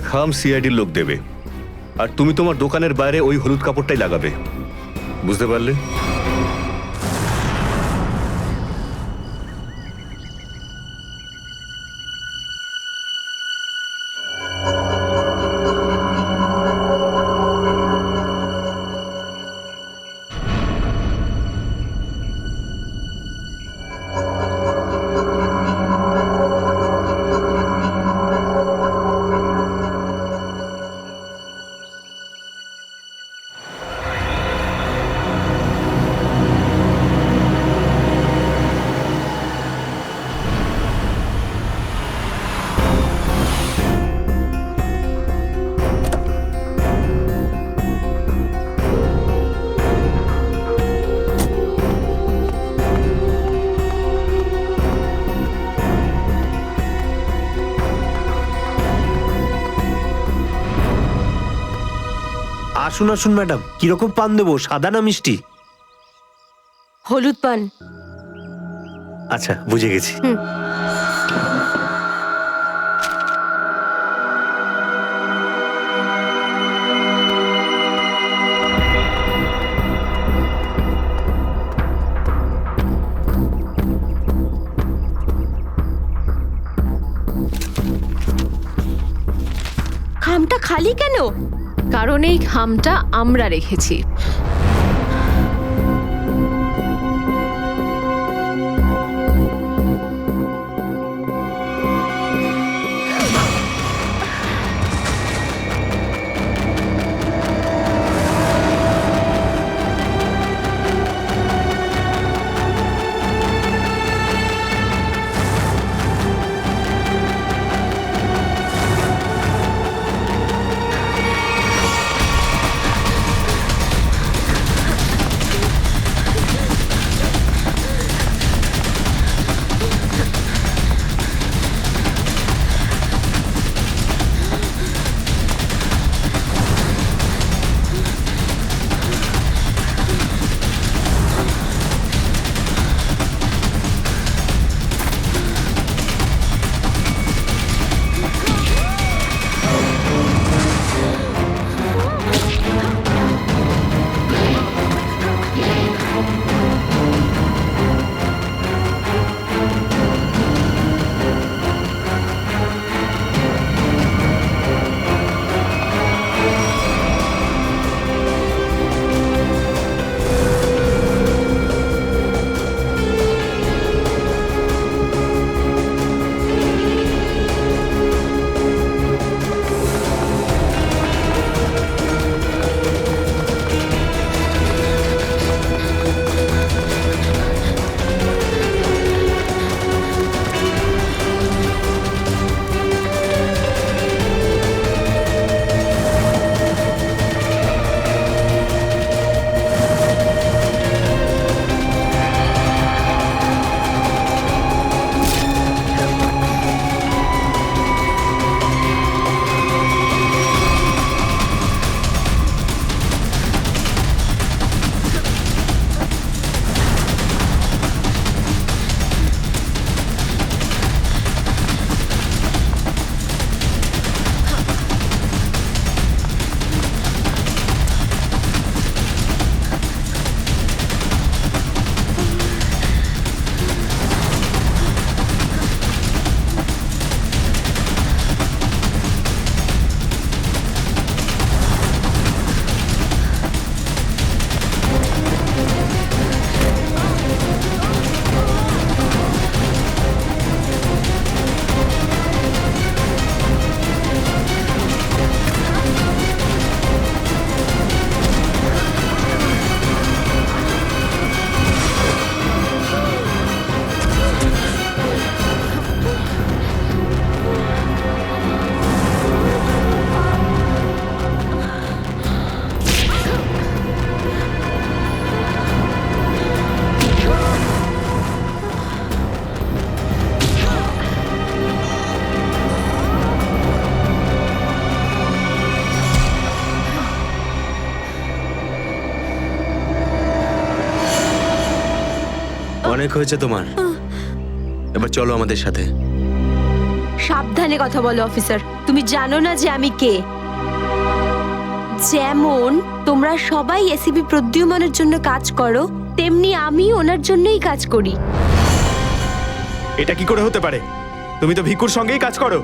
খাম সিআইডির লোক দেবে, আর তুমি তোমার দোকানের বাইরে ওই হলুদ কাপড়টাই লাগাবে। বুঝতে পারলে? আসুন আসুন ম্যাডাম, কিরকম পান দেবো, সাদা না মিষ্টি? হলুদ পান। আচ্ছা, বুঝে গেছি। খামটা খালি কেন? কারণ এই খামটা আমরা রেখেছি। অনেক হয়েছে তোমার, এবার চলো আমাদের সাথে। সাবধানে কথা বলো অফিসার। তুমি জানো না যে আমি কে? যেমন তোমরা সবাই এসিপি প্রদ্যুম্নের জন্য কাজ করো, তেমনি আমি ওনার জন্যই কাজ করি। এটা কি করে হতে পারে? তুমি তো ভিকুর সঙ্গেই কাজ করো।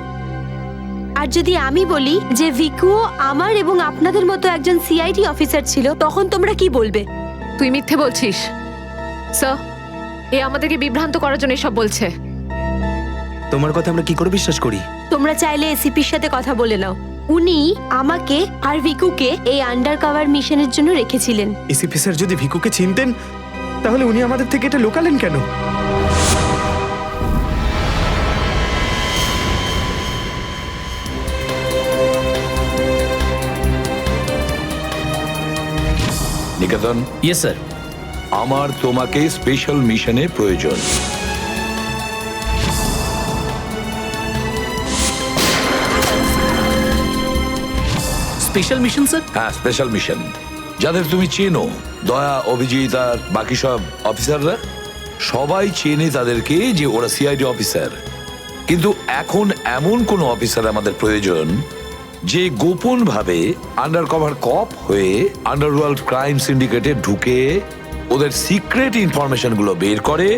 আর যদি আমি বলি যে ভিকুও আমার এবং আপনাদের মতো একজন সিআইডি অফিসার ছিল, তখন তোমরা কি বলবে? তুই মিথ্যে বলছিস স্যার। এ আমাদেরকে বিভ্রান্ত করার জন্য সব বলছে। তোমার কথা আমরা কি করে বিশ্বাস করি? তোমরা চাইলে এসিপির সাথে কথা বলে নাও। উনি আমাকে আর ভিকুকে এই আন্ডার কভার মিশনের জন্য রেখেছিলেন। এসিপি স্যার যদি ভিকুকে চিনতেন তাহলে উনি আমাদের থেকে এটা লোকালেন কেন? নিকেতন, ইয়েস স্যার। আমার তোমাকে স্পেশাল মিশনে প্রয়োজন। Special mission sir? হ্যাঁ, স্পেশাল মিশন। যাদের তুমি চেনো, দয়া, অভিজিৎ আর বাকি সব অফিসাররা সবাই চেনে তাদেরকে যে ওরা সিআইডি অফিসার। কিন্তু এখন এমন কোন অফিসার আমাদের প্রয়োজন যে গোপন ভাবে আন্ডার কভার কপ হয়ে আন্ডারওয়ার্ল্ড ক্রাইম সিন্ডিকেটে ঢুকে ওদের সিক্রেট ইনফরমেশন গুলো বের করে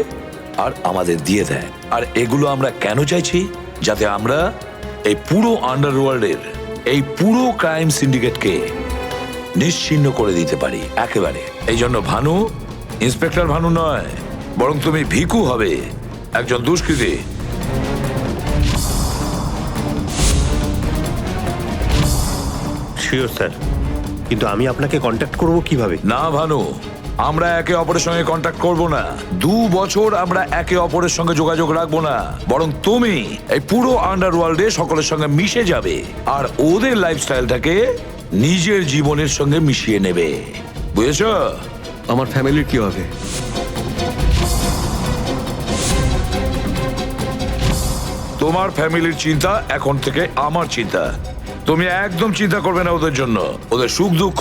আর আমাদের দিয়ে দেয়। আর এগুলো আমরা কেন চাইছি? যাতে আমরা এই পুরো আন্ডারওয়ার্ল্ডের এই পুরো ক্রাইম সিন্ডিকেটকে নিশ্চিহ্ন করে দিতে পারি একেবারে। এই জন্য ভানু ইন্সপেক্টর ভানু নয়, বরং তুমি ভিকু হবে, একজন দুষ্কৃতী। Sure sir. কিন্তু আমি আপনাকে কন্ট্যাক্ট করব কিভাবে? না ভানু, আমরা একে অপরের সঙ্গে কন্ট্যাক্ট করব না। 2 বছর আমরা একে অপরের সঙ্গে যোগাযোগ রাখবো না, বরং তুমি এই পুরো আন্ডারওয়ার্ল্ডে সকলের সঙ্গে মিশে যাবে আর ওদের লাইফস্টাইলটাকে নিজের জীবনের সঙ্গে মিশিয়ে নেবে। বুঝেছো? আমার ফ্যামিলির কি হবে? তোমার ফ্যামিলির চিন্তা এখন থেকে আমার চিন্তা। তুমি একদম চিন্তা করবে না ওদের জন্য। ওদের সুখ দুঃখ,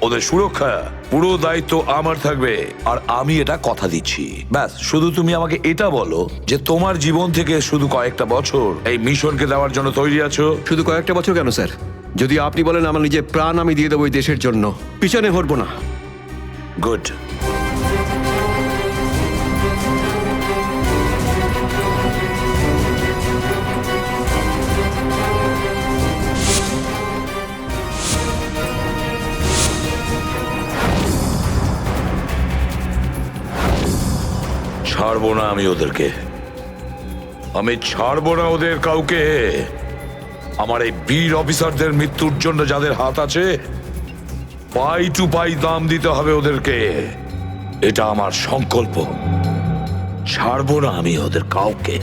ওদের সুরক্ষা, পুরো দায়িত্ব আমার থাকবে। আর আমি এটা কথা দিচ্ছি। ব্যাস, শুধু তুমি আমাকে এটা বলো যে তোমার জীবন থেকে শুধু কয়েকটা বছর এই মিশনকে দেওয়ার জন্য তৈরি আছো। শুধু কয়েকটা বছর কেন স্যার? যদি আপনি বলেন আমার নিজের প্রাণ আমি দিয়ে দেবো এই দেশের জন্য, পিছনে হটবো না। গুড। ছাড়বো না আমি ওদেরকে। আমি ছাড়বো না ওদের কাউকে। আমার এই বীর অফিসারদের মৃত্যুর জন্য যাদের হাত আছে, পাই টু পাই দাম দিতে হবে ওদেরকে। এটা আমার সংকল্প। ছাড়বো না আমি ওদের কাউকে।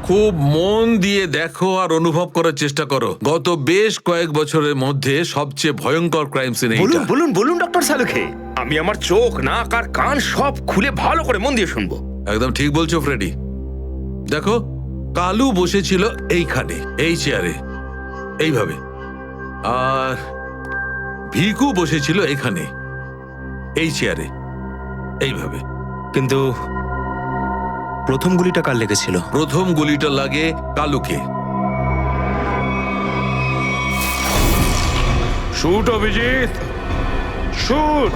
খুব মন দিয়ে দেখো আর অনুভব করার চেষ্টা করো। গত বেশ কয়েক বছরের মধ্যে সবচেয়ে ভয়ঙ্কর ক্রাইম সিন বলুন এইটা। বলুন বলুন ডক্টর সালুখে, আমি আমার চোখ, নাক আর কান সব খুলে ভালো করে মন দিয়ে শুনবো। একদম ঠিক বলছো ফ্রেডি। দেখো, কালু বসেছিল এইখানে, এই চেয়ারে, এইভাবে। আর ভিকু বসেছিল এখানে, এই চেয়ারে, এইভাবে। কিন্তু প্রথম গুলিটা কার লেগেছিল? প্রথম গুলিটা লাগে কালুকে। Shoot Abhijit, shoot.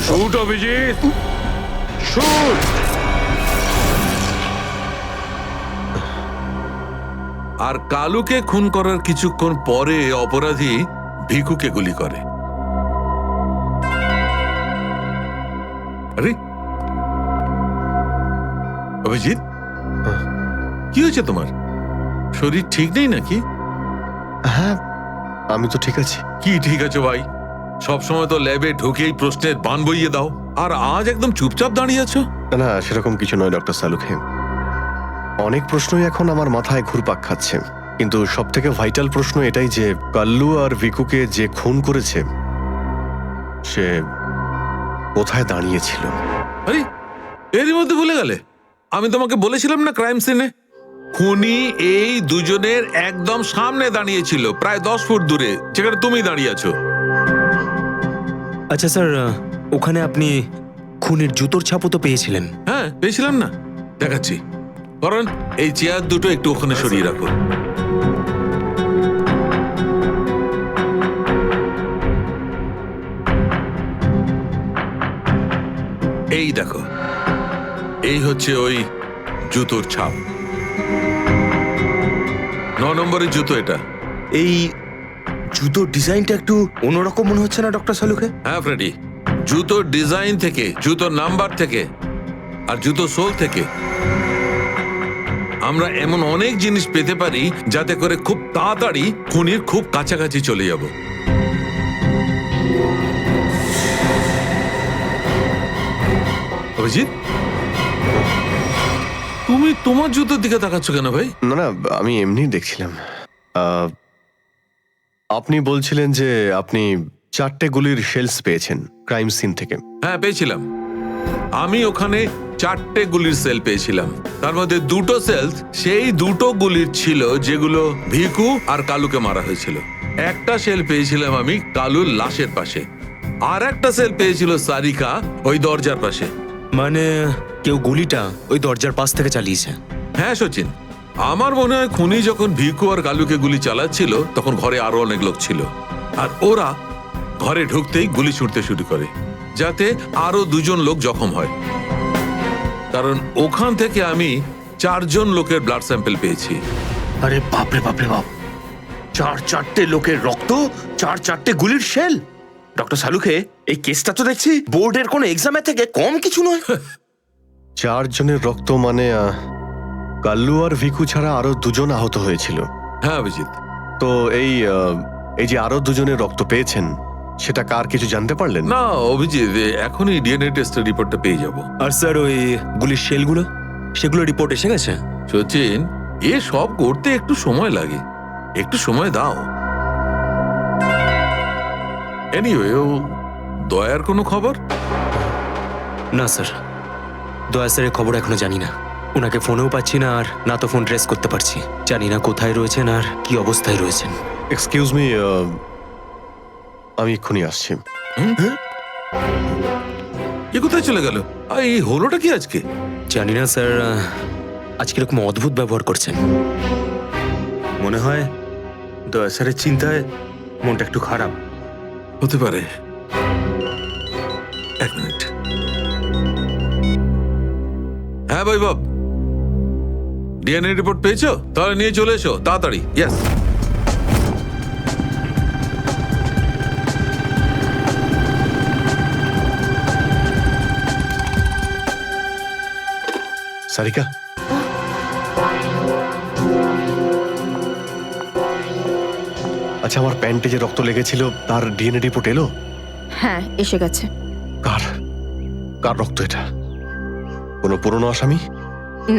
Shoot Abhijit, shoot. আর কালুকে খুন করার কিছুক্ষণ পরে অপরাধী ভিকুকে গুলি করে। আরে অভিজিৎ, কি হয়েছে তোমার? শরীর ঠিক নেই নাকি? হ্যাঁ, আমি তো ঠিক আছি। কি ঠিক আছে ভাই? সবসময় তো ল্যাবে ঢুকেই প্রশ্নের বান বইয়ে দাও, আর আজ একদম চুপচাপ দাঁড়িয়ে আছো। না, সেরকম কিছু নয় ডক্টর সালুখে। অনেক প্রশ্নই এখন আমার মাথায় ঘুরপাক খাচ্ছে, কিন্তু সব থেকে ভাইটাল প্রশ্ন এটাই যে কাল্লু আর ভিকুকে যে খুন করেছে সে কোথায় দাঁড়িয়েছিল। আরে এরই মধ্যে ভুলে গেলে? আমি তোমাকে বলেছিলাম না ক্রাইম সিনে খুনি এই দুজনের একদম সামনে দাঁড়িয়েছিল, প্রায় 10 ফুট দূরে, যেখানে তুমি দাঁড়িয়ে আছো। আচ্ছা স্যার, ওখানে আপনি খুনের জুতোর ছাপও তো পেয়েছিলেন। হ্যাঁ পেয়েছিলাম না, দেখাচ্ছি। কারণ এই চেয়ার দুটো একটু ওখানে সরিয়ে রাখো। এই দেখো, এই হচ্ছে ওই জুতোর ছাপ। 9 নম্বরের জুতো এটা। এই জুতোর ডিজাইনটা একটু অন্যরকম মনে হচ্ছে না ডক্টর সালুকে? হ্যাঁ ফ্রেডি, জুতোর ডিজাইন থেকে, জুতোর নাম্বার থেকে আর জুতো সোল থেকে আমরা এমন অনেক জিনিস পেতে পারি যাতে করে খুব তাড়াতাড়ি খুনির খুব কাছাকাছি চলে যাব। অভিজিৎ, তুমি তোমার জুতোর দিকে তাকাচ্ছ কেন ভাই? না না, আমি এমনি দেখছিলাম। আপনি বলছিলেন যে আপনি 4টে গুলির শেলস পেয়েছেন ক্রাইম সিন থেকে। হ্যাঁ পেয়েছিলাম। আমি ওখানে 4টে গুলির সেল পেয়েছিলাম। তার মধ্যে 2টো সেল সেই 2টো গুলির ছিল যেগুলো ভিকু আর কালুকে মারা হয়েছিল। একটা সেল পেয়েছিলাম আমি কালুর লাশের পাশে, আর একটা সেল পেয়েছিল সারিকা ওই দরজার পাশে। মানে কেউ গুলিটা ওই দরজার পাশ থেকে চালিয়েছে? হ্যাঁ সচিন, আমার মনে হয় খুনি যখন ভিকু আর কালুকে গুলি চালাচ্ছিল তখন ঘরে আরো অনেক লোক ছিল, আর ওরা ঘরে ঢুকতেই গুলি ছুটতে শুরু করে যাতে আরো 2জন লোক জখম হয়। কারণ ওখান থেকে আমি 4জন লোকের ব্লাড স্যাম্পল পেয়েছি। আরে বাপরে বাপরে বাপ, 4 লোকের রক্ত, 4 গুলির শেল। ডক্টর সালুকে, এই কেসটা তো দেখছি বোর্ডের কোনো এক্সামের থেকে কম কিছু নয়। 4 জনের রক্ত মানে কাল্লু আর ভিকু ছাড়া আরো 2জন আহত হয়েছিল। হ্যাঁ অভিজিৎ। তো এই যে আরো 2জনের রক্ত পেয়েছেন, সেটা কার কিছু জানতে পারলেন? না অভিজিৎ, এখনই ডিএনএ টেস্টের রিপোর্টটা পেয়ে যাব। আর স্যার ওই গুলির শেলগুলো, সেগুলো রিপোর্ট এসে গেছে? সচিন, এ সব করতে একটু সময় লাগে, একটু সময় দাও। এনিওয়ে, ও দয়ার কোনো খবর? না স্যার, দয়া স্যারের খবর এখনো জানি না। ওনাকে ফোনেও পাচ্ছি না, আর না তো ফোন ট্রেস করতে পারছি। জানি না কোথায় রয়েছেন আর কি অবস্থায় রয়েছেন। এক্সকিউজ মি, আমি এক্ষুনি আসছি। এ কোথায় চলে গেল? এই হলোটা কি আজকে? জানি না স্যার, আজকে এরকম অদ্ভুত ব্যবহার করছেন। মনে হয় দয়া স্যারের চিন্তায় মনটা একটু খারাপ। হতে পারে। 1 মিনিট। হ্যাঁ বৈভব, ডিএনএ রিপোর্ট পেয়েছো? তাহলে নিয়ে চলে এসো তাড়াতাড়ি। ইয়েস। সারিকা, আচ্ছা, আমার প্যান্টে যে রক্ত লেগেছিল তার ডিএনএ রিপোর্ট এলো? হ্যাঁ এসে গেছে। কার কার রক্ত এটা? কোনো পুরনো আসামি?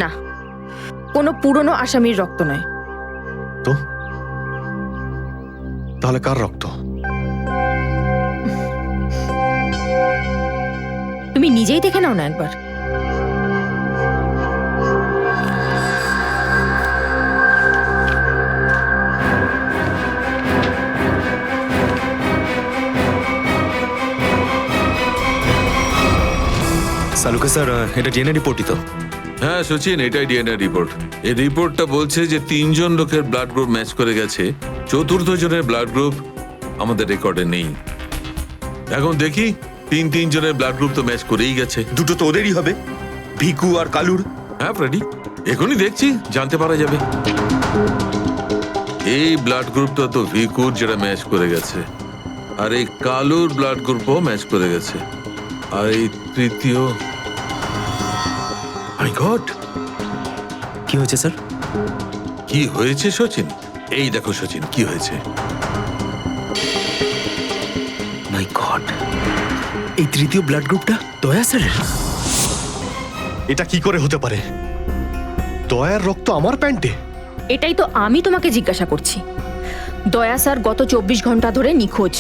না, কোনো পুরনো আসামির রক্ত নয়। তো তাহলে কার রক্ত? তুমি নিজেই দেখে নাও না একবার। সালুকে স্যার, এটা ডিএনএ রিপোর্টই তো? হ্যাঁ সচিন, এটাই ডিএনএ রিপোর্ট। এই রিপোর্টটা বলছে যে 3জন লোকের ব্লাড গ্রুপ ম্যাচ করে গেছে, 4র্থ জনের ব্লাড গ্রুপ আমাদের রেকর্ডে নেই। এখন দেখি 3 জনের ব্লাড গ্রুপ তো ম্যাচ করেই গেছে। 2টো তো ওদেরই হবে, ভিকু আর কালুর। হ্যাঁ ফ্রেডি, এখনই দেখছি, জানতে পারা যাবে। এই ব্লাড গ্রুপটা তো ভিকুর যেটা ম্যাচ করে গেছে, আর এই কালুর ব্লাড গ্রুপও ম্যাচ করে গেছে, আর এই তৃতীয়। মাই গড, কি হয়েছে স্যার? কি হয়েছে সচিন? এই দেখো সচিন, কি হয়েছে। মাই গড, এই তৃতীয় ব্লাড গ্রুপটা দয়া স্যারের? এটা কি করে হতে পারে? দয়ার রক্ত আমার প্যান্টে? এটাই তো আমি তোমাকে জিজ্ঞাসা করছি। দয়া স্যার গত 24 ঘন্টা ধরে নিখোঁজ।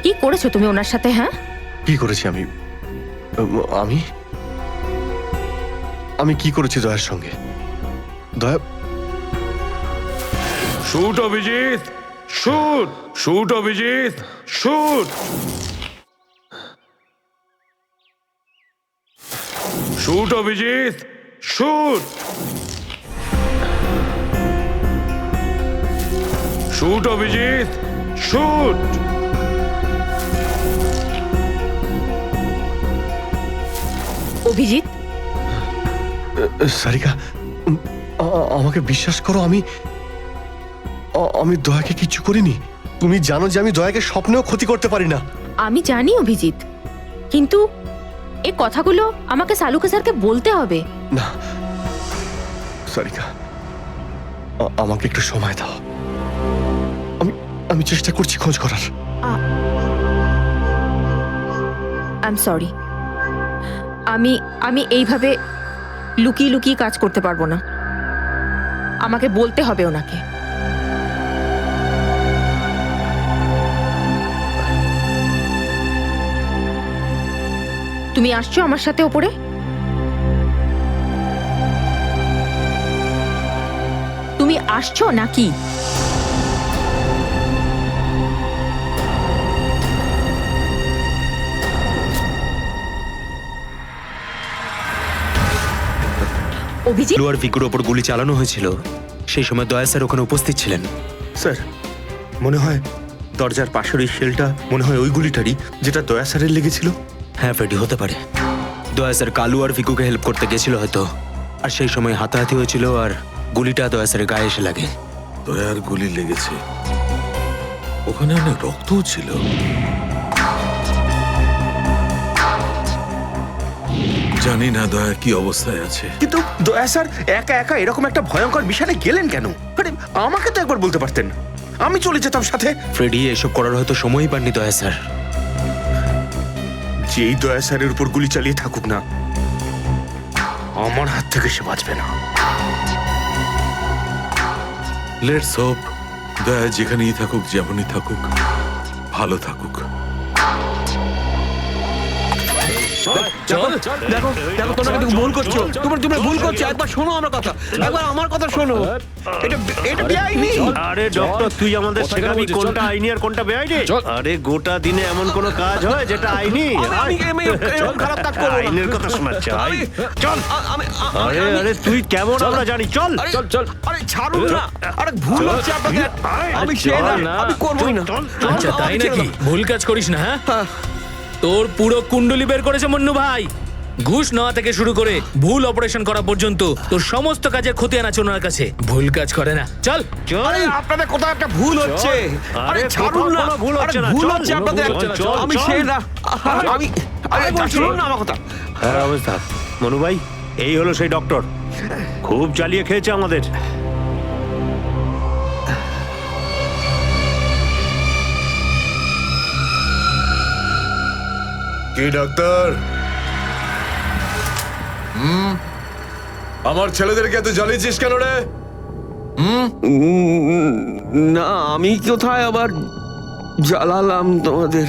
কি করেছো তুমি ওনার সাথে? হ্যাঁ, কি করেছি আমি? আমি আমি কি করেছি দয়ার সঙ্গে? দয়া, shoot Abhijit, shoot, shoot Abhijit, shoot, shoot Abhijit, shoot, shoot Abhijit, shoot. Abhijit, Sarika, আমাকে বিশ্বাস করো, আমি দয়াকে কিচ্ছু করিনি। তুমি জানো যে আমি দয়াকে স্বপ্নেও ক্ষতি করতে পারি না। আমি জানি অভিজিৎ, কিন্তু এই কথাগুলো আমাকে সালুকে স্যারকে বলতে হবে। না সারিকা, আমাকে একটু সময় দাও। আমি চেষ্টা করছি খোঁজ করার। আই এম সরি, আমি এইভাবে লুকিয়ে লুকিয়ে কাজ করতে পারবো না। আমাকে বলতে হবে ওনাকে। তুমি আসছো আমার সাথে ওপরে? তুমি আসছো নাকি? অভিজিৎ, কাল্লু আর ভিকুর ওপর গুলি চালানো হয়েছিল, সেই সময় দয়া স্যার ওখানে উপস্থিত ছিলেন। স্যার, মনে হয় দরজার পাশের ওই শেলটা মনে হয় ওই গুলিটারই, যেটা দয়া স্যারের লেগেছিল। হ্যাঁ ফ্রেডি, হতে পারে। দয়া স্যার কালু আর ভিকুকে হেল্প করতে গেছিল হয়তো, আর সেই সময় হাতাহাতি হয়েছিল আর গুলিটা দয়া স্যারের গায়ে এসে লাগে। দয়ার গুলি লেগেছে, ওখানে অনেক রক্তও ছিল। জানি না দয়া কি অবস্থায় আছে। কিন্তু দয়া স্যার একা একা এরকম একটা ভয়ঙ্কর বিষয়ে গেলেন কেন? আরে আমাকে তো একবার বলতে পারতেন, আমি চলে যেতাম সাথে। ফ্রেডি, এসব করার হয়তো সময়ই পাননি দয়া স্যার। যেই দয়া স্যারের উপর গুলি চালিয়ে থাকুক না, আমার হাত থেকে সে বাঁচবে না। লেটস হোপ দয়া যেখানেই থাকুক, যেমনই থাকুক, ভালো থাকুক। দেখো দেখো, তোমরা কিন্তু ভুল করছো। তোমরা ভুল করছো। একবার শোনো আমার কথা, একবার আমার কথা শোনো। এটা বেআইনি। আরে ডক্টর, তুই আমাদের শেখাবি কোনটা আইনি আর কোনটা বেআইনি? আরে গোটা দিনে এমন কোন কাজ হয় যেটা আইনি? আমি এরকম খারাপ কাজ করবো না। আইনের কথা শোনাচ্ছে। চল। আরে আরে তুই কেমন আমরা জানি। চল চল চল। আরে ছাড়ুন না। আরে ভুল হচ্ছে আপনাদের। আমি চাই না, আমি করবই না। আচ্ছা তাই নাকি? ভুল কাজ করিস না। হ্যাঁ, তোর পুরো কুণ্ডলি বের করেছে মন্নু ভাই। ঘুষ নেওয়া থেকে শুরু করে ভুল অপারেশন করা পর্যন্ত তোর সমস্ত কাজের খতিয়ান আছে ওনার কাছে। ভুল কাজ করে না। চল। আরে আপনাদের কোথাও একটা ভুল হচ্ছে। আরে ছাড়ুন না। ভুল হচ্ছে না। ভুল হচ্ছে আপনাদের। আমি চাই না। আমি আরে ছাড়ুন না আমার কথা। হ্যাঁ অবস্থা মনু ভাই, এই হলো সেই ডক্টর, খুব চালিয়ে খেয়েছে আমাদের। কি ডাক্তার? আমার ছেলেদেরকে এত জ্বালিয়েছিস কেন রে? না, আমি কোথায় আবার জ্বালালাম তোমাদের?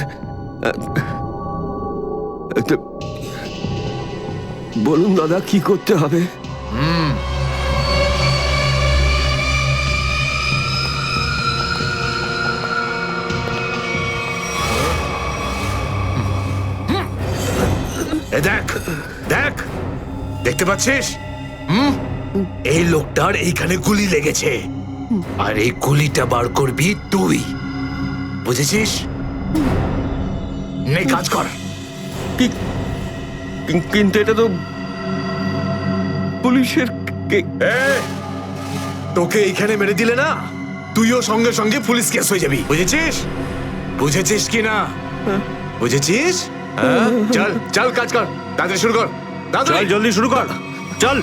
বলুন দাদা, কি করতে হবে? দেখ দেখ, দেখতে পাচ্ছিস? এই লোকটার এইখানে গুলি লেগেছে, আর এই গুলিটা বার করবি তুই, বুঝেছিস? নে কাজ কর। কিন্তু এটা তো পুলিশের। তোকে এইখানে মেরে দিলে না, তুইও সঙ্গে সঙ্গে পুলিশ কেস হয়ে যাবি, বুঝেছিস? বুঝেছিস কি না? বুঝেছিস? চল চল, কাজ কর, তাড়াতাড়ি শুরু কর। চল জলদি শুরু কর, চল।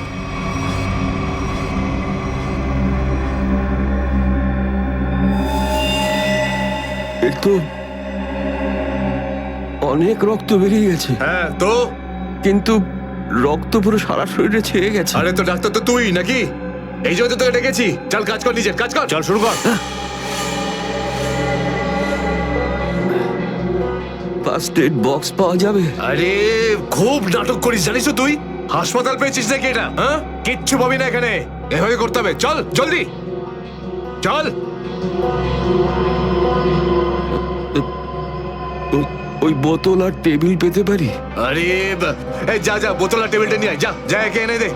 এর তো অনেক রক্ত বেরিয়ে গেছে। হ্যাঁ তো, কিন্তু রক্ত পুরো সারা শরীরে ছেয়ে গেছে। আরে তো ডাক্তার তো তুই নাকি? এই জন্য তো তোকে ডেকেছি। চল কাজ কর, নিজের কাজ কর। চল শুরু কর। ফার্স্ট এড বক্স পাওয়া যাবে? আরে খুব নাটক করিস জানিস তো তুই। হাসপাতাল পেয়েছিস নাকি এটা? হ্যাঁ, কিচ্ছু পাবি না এখানে। এভাবে করতে হবে। চল জলদি চল। ওই বোতল আর টেবিল পেতে পারি? আরে এই যা যা, বোতল আর টেবিলটা নিয়ে আয়। যা যা, একে এনে দে।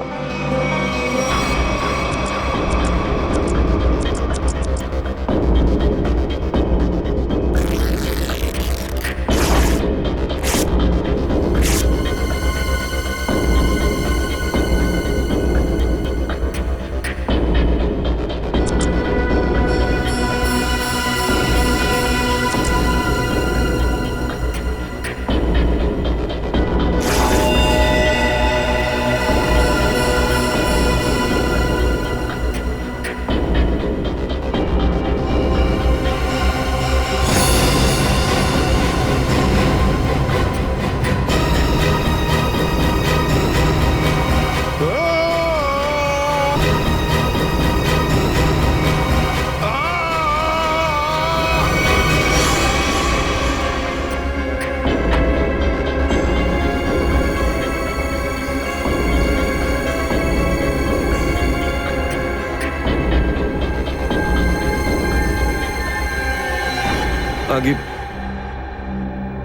আগে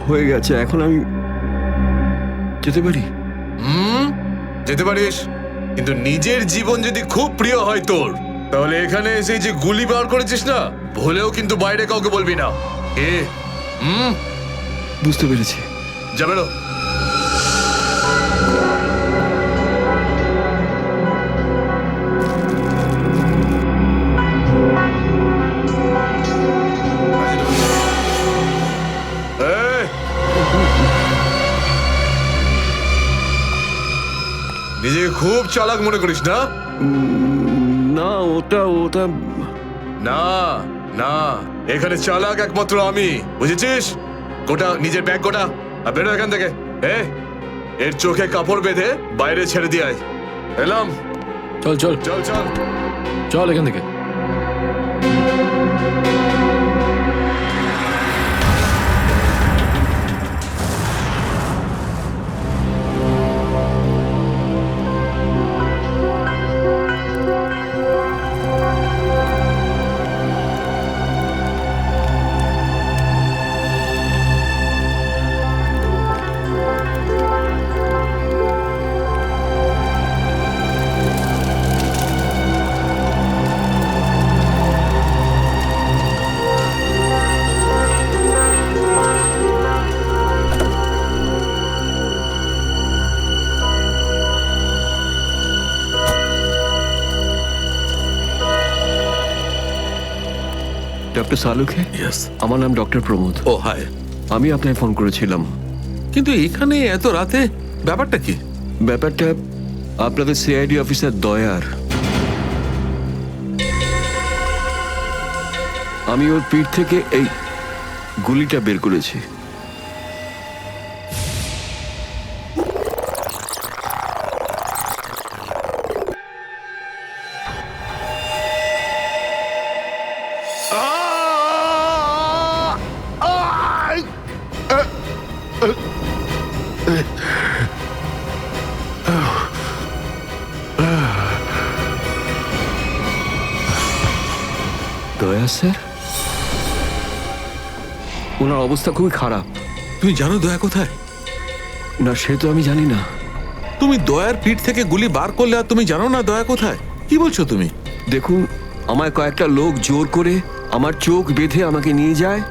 হয়ে গেছে, এখন আমি যেতে পারি? যেতে পারিস, কিন্তু নিজের জীবন যদি খুব প্রিয় হয় তোর, তাহলে এখানে এসে যে গুলি বার করেছিস না, ভুলেও কিন্তু বাইরে কাউকে বলবি না। এ বুঝতে পেরেছি। যা বেরো। নিজেকে খুব চালাক মনে করিস না? না, ওটা না না, এখানে চালাক একমাত্র আমি, বুঝেছিস? গোটা নিজের ব্যাগ গোটা, আর বেরো এখান থেকে। এর চোখে কাপড় বেঁধে বাইরে ছেড়ে দিয়ে আয়। এলাম। চল চল চল চল চল এখান থেকে। ডক্টর সালুখে? ইয়েস। আমার নাম ডক্টর প্রমোদ। ও হাই। আমি আপনাকে ফোন করেছিলাম। কিন্তু এখানে এত রাতে ব্যাপারটা কি? ব্যাপারটা আপনাদের সিআইডি অফিসার দয়ার। আমি ওর পিঠ থেকে এই গুলিটা বের করেছি। দয়া স্যার, ওনার অবস্থা খুবই খারাপ। তুমি জানো দয়া কোথায়? না, সে তো আমি জানি না। তুমি দয়ার পিঠ থেকে গুলি বার করলে আর তুমি জানো না দয়া কোথায়? কি বলছো তুমি? দেখুন, আমায় কয়েকটা লোক জোর করে আমার চোখ বেঁধে আমাকে নিয়ে যায়,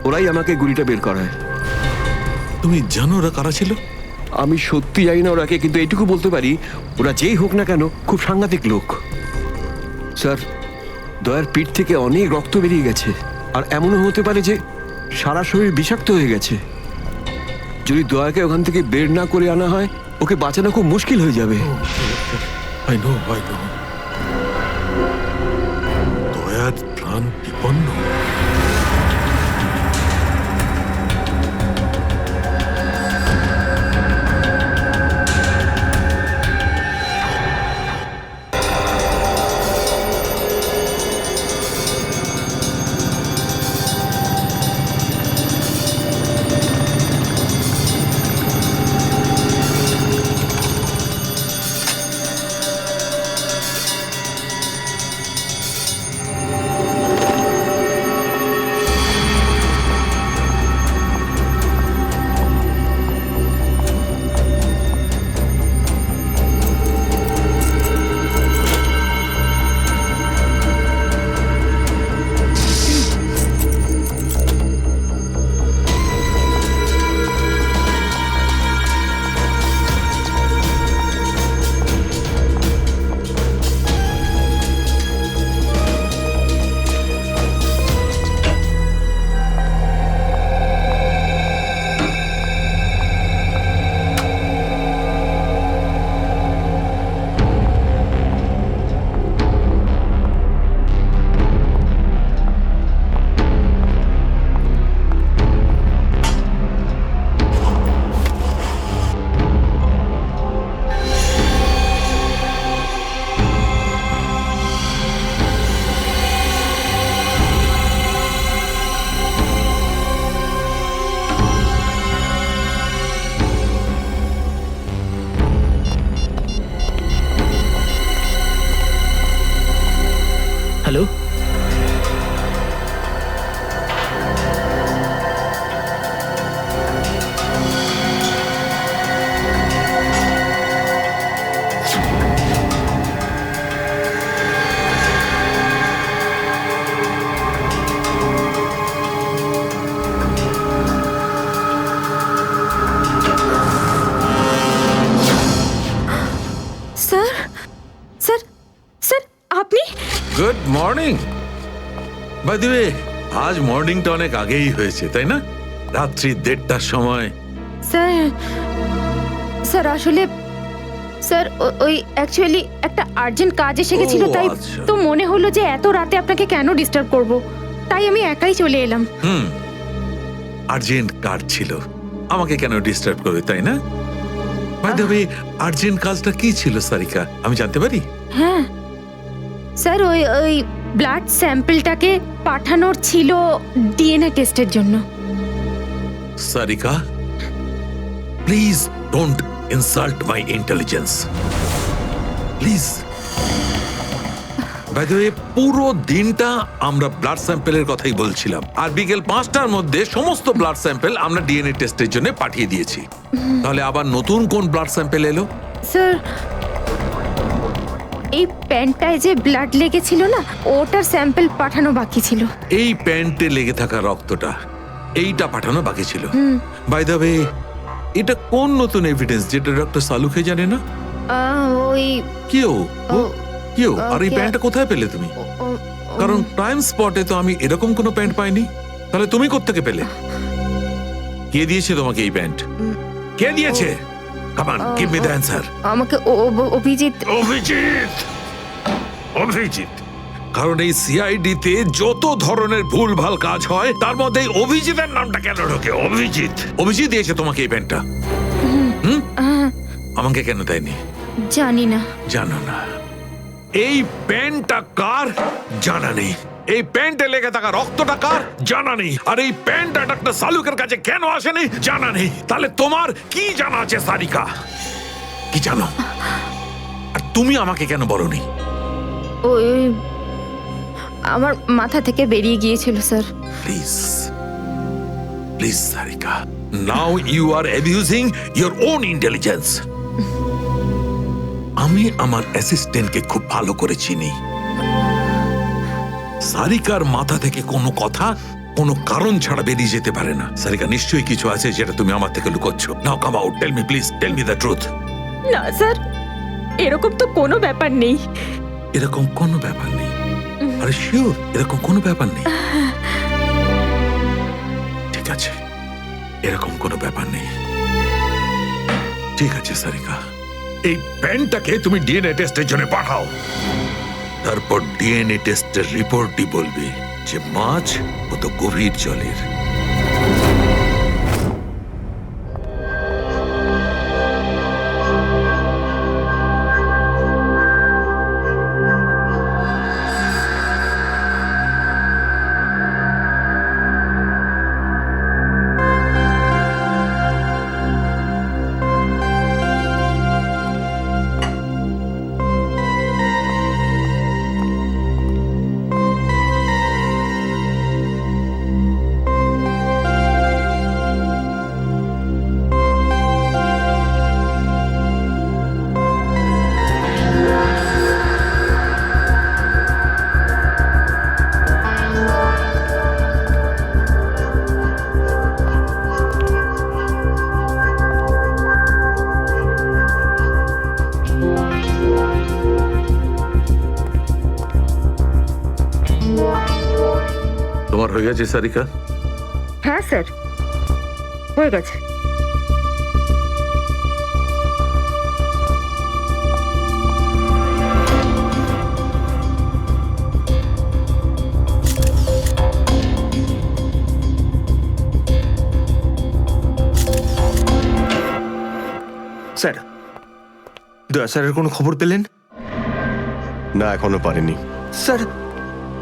ওরাই আমাকে গুলিটা বের করায়। তুমি জানো ওরা কারা ছিল? আমি সত্যি জানি না ওরাকে, কিন্তু এইটুকু বলতে পারি ওরা যেই হোক না কেন খুব সাংঘাতিক লোক। স্যার, দয়ার পিঠ থেকে অনেক রক্ত বেরিয়ে গেছে, আর এমনও হতে পারে যে সারা শরীর বিষাক্ত হয়ে গেছে। যদি দয়াকে ওখান থেকে বের না করে আনা হয়, ওকে বাঁচানো খুব মুশকিল হয়ে যাবে। দয়ার প্রাণ বিপন্ন। হ্যালো? স্যার স্যার স্যার আপনি good morning. By the way, আজ মর্নিংটা অনেক আগেই হয়েছে তাই না? রাত্রি 1:30টার সময়। স্যার স্যার আসলে স্যার ওই অ্যাকচুয়ালি একটা আর্জেন্ট কাজ এসে গেছিল, ও, তাই আচ্ছা। তো মনে হলো যে এত রাতে আপনাকে কেন ডিস্টার্ব করব, তাই আমি একাই চলে এলাম। আর্জেন্ট কাজ ছিল, আমাকে কেন ডিস্টার্ব করবে তাই না? বাই দ্য ওয়ে, আর্জেন্ট কাজটা কি ছিল সারিকা, আমি জানতে পারি? হ্যাঁ স্যার, ওই ওই ব্লাড স্যাম্পলটাকে পাঠানোর ছিল ডিএনএ টেস্টের জন্য। Sarika, please don't insult my intelligence, please. By the way, পুরো দিনটা আমরা ব্লাড স্যাম্পেলের কথাই বলছিলাম, আর বিকেল 5টার মধ্যে সমস্ত ব্লাড স্যাম্পেল আমরা ডিএনএ টেস্টের জন্য পাঠিয়ে দিয়েছি। তাহলে আবার নতুন কোন ব্লাড স্যাম্পেল এলো? স্যার এই প্যান্টটায় যে ব্লাড লেগেছিল না, ওটার স্যাম্পল পাঠানো বাকি ছিল। এই প্যান্টে লেগে থাকা রক্তটা, এইটা পাঠানো বাকি ছিল। বাই দ্য ওয়ে, এটা কোন নতুন এভিডেন্স যেটা ডক্টর সালুখে জানে না? ওই কেউ ও- কেউ আর এই কে- প্যান্টটা কোথায় পেলে তুমি? কারণ ক্রাইম স্পটে তো আমি এরকম কোনো প্যান্ট পাইনি। তাহলে তুমি কোত্থেকে পেলে? কে দিয়েছে তোমাকে এই প্যান্ট? কে দিয়েছে? Come on, give me the answer. আমাকে অভিজিৎ। অভিজিৎ, অভিজিৎ। কারণ এই সিআইডি তে যত ধরনের ভুলভাল কাজ হয় তার মধ্যে এই অভিজিতের নামটা কেন ঢোকে? অভিজিৎ, অভিজিৎ দিয়েছে তোমাকে এই প্যান্টটা? আমাকে কেন দেয়নি? জানি না। জানো না? এই প্যান্টটা কার জানা নেই, এই প্যান্টে লেগে থাকা রক্তটা কার জানা নেই, আর এই প্যান্টটা ডাক্তার সালুকের কাছে কেন আসেনি জানা নেই। তাহলে তোমার কি জানা আছে সারিকা? কি জানো? আর তুমি আমাকে কেন বলনি? ওই আমার মাথা থেকে বেরিয়ে গিয়েছিল sir. Please, please Sarika, now you are abusing your own intelligence. আমি আমার অ্যাসিস্ট্যান্টকে খুব ভালো করে চিনি। সারিকার মাথা থেকে কোনো কথা কোনো কারণ ছাড়া বেরিয়ে যেতে পারে না। সারিকা, নিশ্চয়ই কিছু আছে যেটা তুমি আমার থেকে লুকোচ্ছ। Now come out, tell me please, tell me the truth. না স্যার, এরকম তো কোনো ব্যাপার নেই। এরকম কোনো ব্যাপার নেই? আরে শিওর, এরকম কোনো ব্যাপার নেই? ঠিক আছে, এরকম কোনো ব্যাপার নেই। ঠিক আছে সারিকা, এই প্যান্টটাকে তুমি ডিএনএ টেস্টের জন্য পাঠাও। তারপর ডিএনএ টেস্টের রিপোর্টই বলবে যে মাছ কত গভীর জলের। তোমার হয়ে গেছে সারিকা? হ্যাঁ স্যার, হয়ে গেছে। স্যার, দয়া স্যারের কোনো খবর পেলেন? না, এখনো পারিনি। স্যার,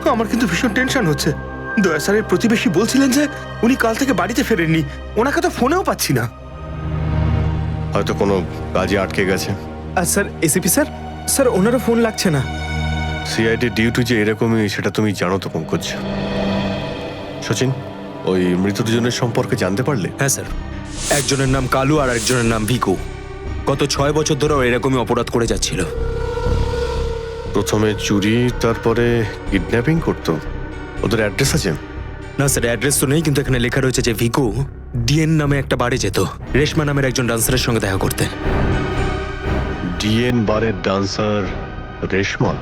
আমার কিন্তু ভীষণ টেনশন হচ্ছে। দয়া স্যারের প্রতিবেশী বলছিলেন যে উনি কাল থেকে বাড়িতে ফেরেননি, ওনাকে তো ফোনেও পাচ্ছি না। হয়তো কোনো কাজে আটকে গেছে। স্যার, এসিপি স্যার, স্যার ওনারও ফোন লাগছে না। সিআইডি ডিউটি যে এরকমই সেটা তুমি জানো তো পঙ্কজ। সচিন, ওই মৃত দুজনের সম্পর্কে জানতে পারলে? হ্যাঁ স্যার, একজনের নাম কালু আর একজনের নাম ভিকু। গত 6 বছর ধরে ও এরকমই অপরাধ করে যাচ্ছিল। প্রথমে চুরি, তারপরে কিডন্যাপিং করতো। ওদের অ্যাড্রেস আছে? না স্যার, অ্যাড্রেস তো নেই, কিন্তু এখানে লেখা রয়েছে যে ভিকু ডিএন নামে একটা বারে যেত রেশমা নামের একজন ডান্সারের সঙ্গে দেখা করতে। ডিএন বারের ডান্সার রেশমা?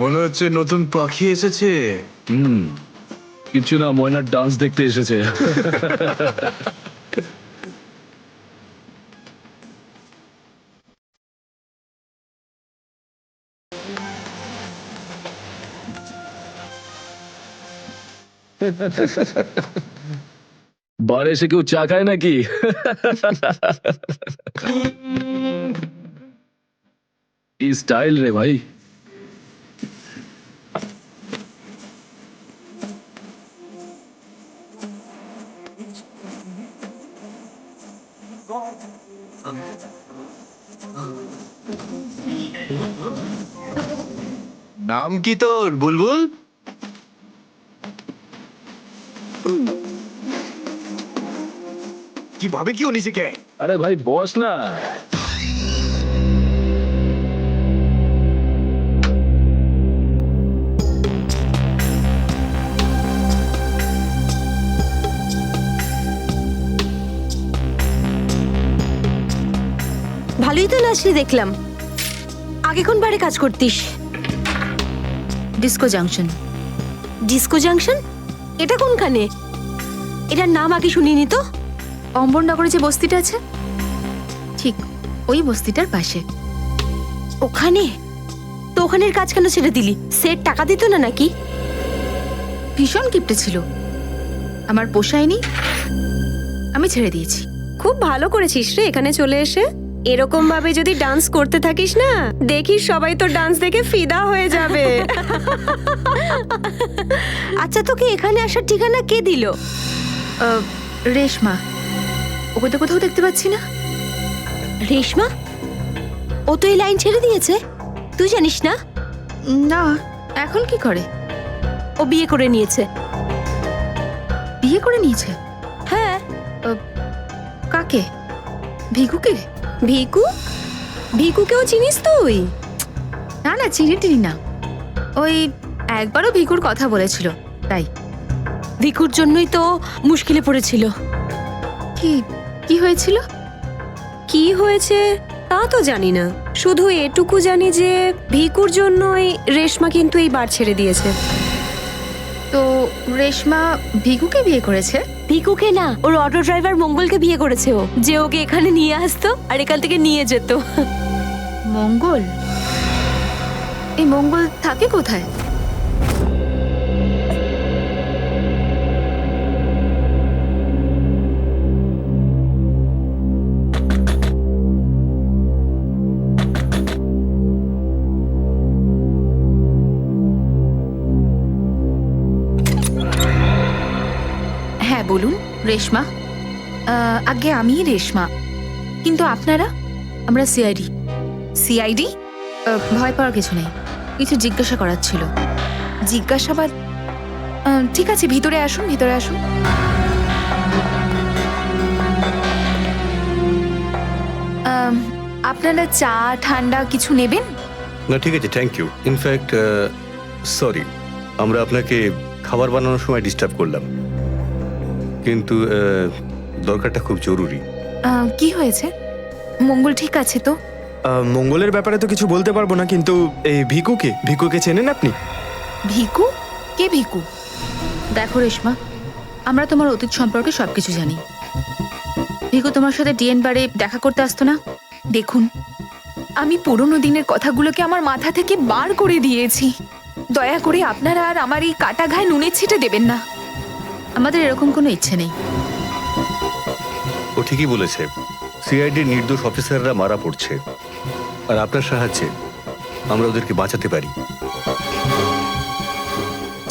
মনে হচ্ছে নতুন পাখি এসেছে। কিছু না, ময়নার ডান্স দেখতে এসেছে। বারে এসে কেউ চা খায় নাকি? কি স্টাইল রে ভাই। নাম কি তোর, বুলবুল? কিভাবে কি নিজেকে? আরে ভাই বস না। ভালোই তো নাচলি দেখলাম। আগে কোন বারে কাজ করতিস? Disco junction. Disco junction? এটা কোনখানে? এটার নাম আগে শুনিনি তো। অম্বরনগরে যে বস্তিটা আছে, ঠিক ওই বস্তিটার পাশে। ওখানে? তো ওখানের কাজ কেন ছেড়ে দিলি? সেট টাকা দিত না নাকি? ভীষণ কিপটে ছিল, আমার পোষায়নি, আমি ছেড়ে দিয়েছি। খুব ভালো করেছিস রে এখানে চলে এসে। এরকম ভাবে যদি ডান্স করতে থাকিস না, দেখিস সবাই তো ডান্স দেখে ফিদা হয়ে যাবে। আচ্ছা, তোকে এখানে আসার ঠিকানা কে দিল? রেশমা। ওকে তো কোথাও দেখতে পাচ্ছি না। রেশমা? ও তো এই লাইন ছেড়ে দিয়েছে, তুই জানিস না? না, এখন কি করে? ও বিয়ে করে নিয়েছে। বিয়ে করে নিয়েছে? হ্যাঁ। কাকে? ভিকুকে? ভিকু? ভিকুকেও চিনিস তুই? না না, চিনি না। ওই একবারও ভিকুর কথা বলেছিল, তাই। ভিকুর জন্যই তো মুশকিলে পড়েছিল। কি কি হয়েছিল? কি হয়েছে তা তো জানি না, শুধু এটুকু জানি যে ভিকুর জন্যই রেশমা কিন্তু এই বার ছেড়ে দিয়েছে। তো রেশমা ভিকুকে বিয়ে করেছে? ভিকুকে না, ওর অটো ড্রাইভার মঙ্গলকে বিয়ে করেছে ও, যে ওকে এখানে নিয়ে আসতো আর এখান থেকে নিয়ে যেত। মঙ্গল? এই মঙ্গল থাকে কোথায়? হ্যাঁ বলুন। রেশমা? আগে আমি রেশমা, কিন্তু আপনারা? আমরা সিআইডি। সিআইডি? ভয় পাওয়ার কিছু নেই, কিছু জিজ্ঞাসা করার ছিল। জিজ্ঞাসাবাদ? ঠিক আছে, ভিতরে আসুন, ভিতরে আসুন। আপনারা চা ঠান্ডা কিছু নেবেন? না ঠিক আছে, থ্যাংক ইউ। ইনফ্যাক্ট সরি, আমরা আপনাকে খাবার বানানোর সময় ডিস্টার্ব করলাম, কিন্তু দরকারটা খুব জরুরি। কি হয়েছে? মঙ্গল ঠিক আছে তো? মঙ্গলের ব্যাপারে তো কিছু বলতে পারবো না, কিন্তু এই ভিকুকে চেনেন আপনি? ভিকু? কে ভিকু? দেখো রেশমা, আমরা তোমার অতীত সম্পর্কে সবকিছু জানি। ভিকু তোমার সাথে ডিএন বারে দেখা করতে আসতো না? দেখুন, আমি পুরনো দিনের কথাগুলোকে আমার মাথা থেকে বার করে দিয়েছি। দয়া করে আপনারা আর আমার এই কাটা ঘায়ে নুনের ছিটে দেবেন না। আমাদের এরকম কোনো ইচ্ছে নেই। ও ঠিকই বলেছে, সিআইডির নির্দোষ অফিসাররা মারা পড়ছে, আর আপনার সাহায্যে আমরা ওদেরকে বাঁচাতে পারি।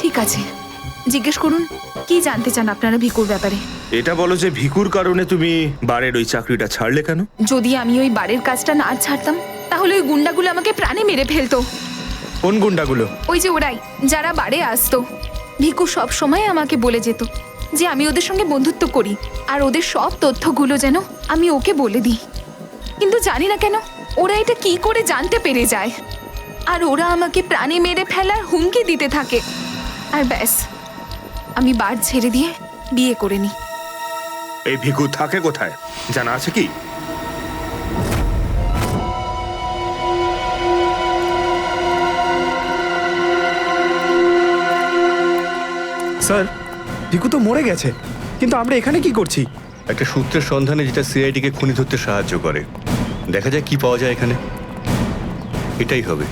ঠিক আছে, জিজ্ঞেস করুন কি জানতে চান আপনারা ভিকুর ব্যাপারে। এটা বলো যে ভিকুর কারণে তুমি বারের ওই চাকরিটা ছাড়লে কেন? যদি আমি ওই বাড়ির কাজটা না ছাড়তাম তাহলে ওই গুন্ডাগুলো আমাকে প্রাণে মেরে ফেলতো। কোন গুন্ডাগুলো? ওই যে ওরাই, যারা বাড়ে আসতো। ভিকু সব সময় আমাকে বলে যেত যে আমি ওদের সঙ্গে বন্ধুত্ব করি আর ওদের সব তথ্যগুলো যেন আমি ওকে বলে দিই। কিন্তু জানি না কেন ওরা এটা কি করে জানতে পেরে যায়, আর ওরা আমাকে প্রাণে মেরে ফেলার হুমকি দিতে থাকে। আর ব্যাস, আমি বার ছেড়ে দিয়ে বিয়ে করে নিই। এই ভিকু থাকে কোথায় জানা আছে কি? স্যার, ভিকু তো মরে গেছে, কিন্তু আমরা এখানে কি করছি? একটা সূত্রের সন্ধানে যেটা সিআইডিকে খুনি ধরতে সাহায্য করে। দেখা যায় কি পাওয়া যায় এখানে, এটাই হবে।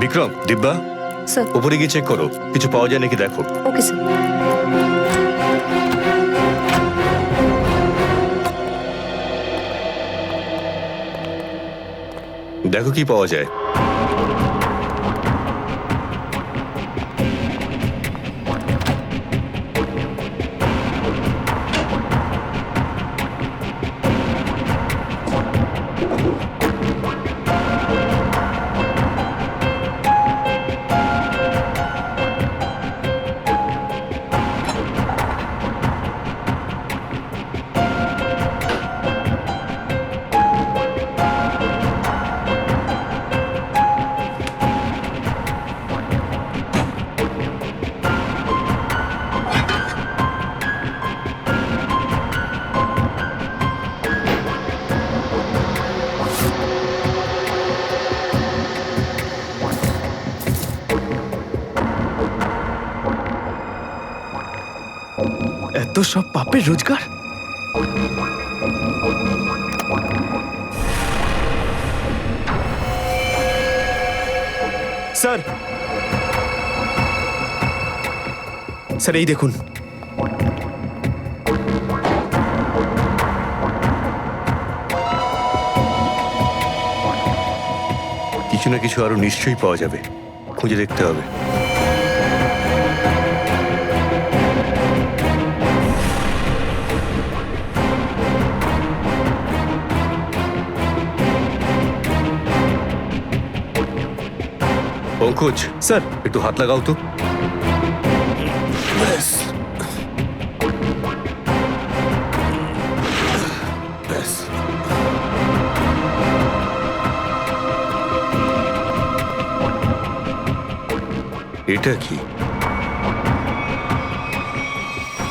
বিক্রম, দিব্যা, স্যার। উপরে গিয়ে চেক করো, কিছু পাওয়া যায় নাকি দেখো। Okay sir. দেখো কি পাওয়া যায়। এত সব পাপের রোজগার! স্যার, স্যার এই দেখুন। কিছু না কিছু আরো নিশ্চয়ই পাওয়া যাবে, খুঁজে দেখতে হবে। পঙ্কজ, স্যার একটু হাত লাগাও তো। এটা কি?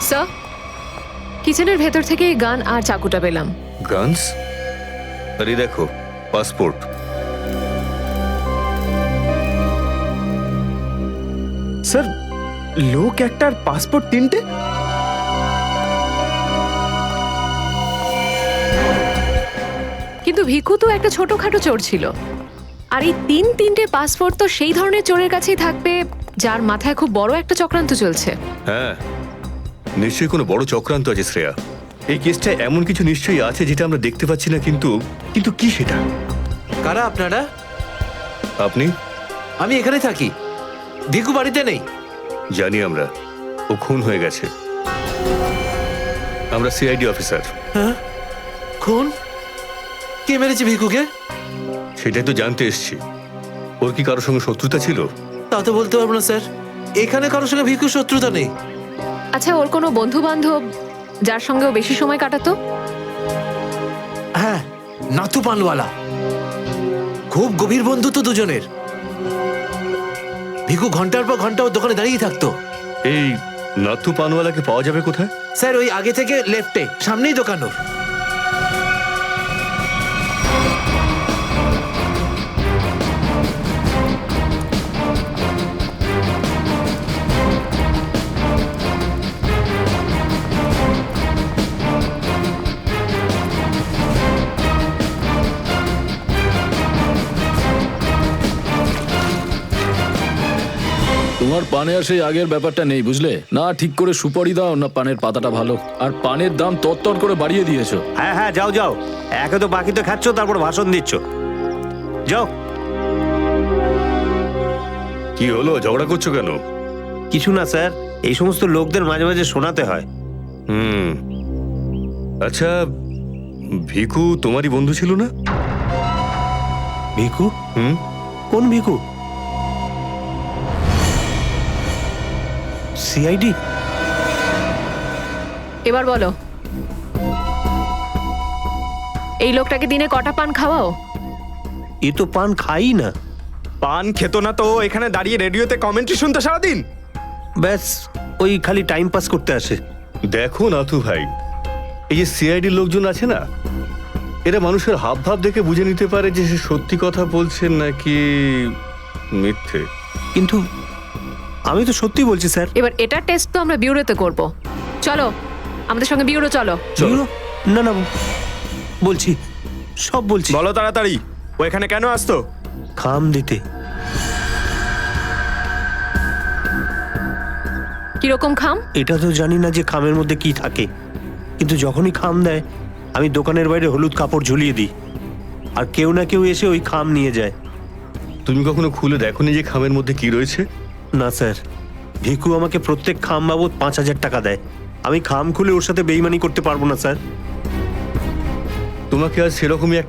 স্যার, কিচেনের ভেতর থেকে এই গান আর চাকুটা পেলাম। গানস? আরে দেখো, পাসপোর্ট। স্যার, লোক একটার পাসপোর্ট তিনটে? কিন্তু ভিকু তো একটা ছোটখাটো চোর ছিল, আর এই তিনটে পাসপোর্ট তো সেই ধরনের চোরের কাছেই থাকবে যার মাথায় খুব বড় একটা চক্রান্ত চলছে। হ্যাঁ, নিশ্চয়ই কোনো বড় চক্রান্ত আছে শ্রেয়া। এই কেসটা এমন কিছু নিশ্চয়ই আছে যেটা আমরা দেখতে পাচ্ছি না, কিন্তু কিন্তু কি সেটা? কারা আপনারা? আপনি? আমি এখানে থাকি, ভিকু বাড়িতে নেই। জানি আমরা, ও খুন হয়ে গেছে। আমরা সিআইডি অফিসার। হ্যাঁ? খুন? কে মেরেছে ভিকুকে? সেটাই তো জানতে এসছি। ওর কি কারোর সঙ্গে শত্রুতা ছিল? তা তো বলতে পারবো না স্যার, এখানে কারোর সঙ্গে ভিক্ষু শত্রুতা নেই। আচ্ছা, ওর কোনো বন্ধু বান্ধব যার সঙ্গে ও বেশি সময় কাটাতো? হ্যাঁ, নাথু পানওয়ালা। খুব গভীর বন্ধুত্ব দুজনের। ভিক্ষু ঘন্টার পর ঘন্টা ওর দোকানে দাঁড়িয়ে থাকতো। এই নাথু পানওয়ালাকে পাওয়া যাবে কোথায়? স্যার ওই আগে থেকে লেফটে, সামনেই দোকান ওর। তোমার পানে আর সেই আগের ব্যাপারটা নেই, বুঝলে না? ঠিক করে সুপারি দাও না পানের পাতাটা ভালো, আর পানের দাম তরতর করে বাড়িয়ে দিয়েছো। হ্যাঁ হ্যাঁ, যাও যাও, একে তো বাকিতে খাচ্ছ, তারপর ভাষণ দিচ্ছ। যাও। কি হলো, ঝগড়া করছো কেন? কিছু না স্যার, এই সমস্ত লোকদের মাঝে মাঝে শোনাতে হয়। আচ্ছা, ভিকু তোমারই বন্ধু ছিল না? ভিকু? কোন ভিকু? সিআইডি? এবার বলো, এই লোকটাকে দিনে কটা পান খাওয়াও? এ তো পান খাই না। পান খেত না তো এখানে দাঁড়িয়ে রেডিওতে কমেন্ট্রি শুনতো সারাদিন। ব্যাস, ওই খালি টাইম পাস করতে আসে। দেখো নাথু ভাই, এই যে সিআইডি লোকজন আছে না, এরা মানুষের হাব ভাব দেখে বুঝে নিতে পারে যে সে সত্যি কথা বলছেন নাকি মিথ্যে। কিন্তু আমি তো সত্যি বলছি স্যার। এবার এটা টেস্ট তো আমরা বিউরোতে করব। চলো আমাদের সঙ্গে বিউরো চলো। চলো। না না, বলছি, সব বলছি। বলো তাড়াতাড়ি, ও এখানে কেন আসতো? খাম দিতে। কিরকম খাম? এটা তো জানি না যে খামের মধ্যে কি থাকে, কিন্তু যখনই খাম দেয় আমি দোকানের বাইরে হলুদ কাপড় ঝুলিয়ে দিই, আর কেউ না কেউ এসে ওই খাম নিয়ে যায়। তুমি কখনো খুলে দেখোনি যে খামের মধ্যে কি রয়েছে? না স্যার, ভিকু আমাকে প্রত্যেক খাম বাবদ 5,000 টাকা দেয়। আমি খাম খুলে ওর সাথে বেইমানি করতে পারবো না স্যার। তোমাকে আজ সেরকমই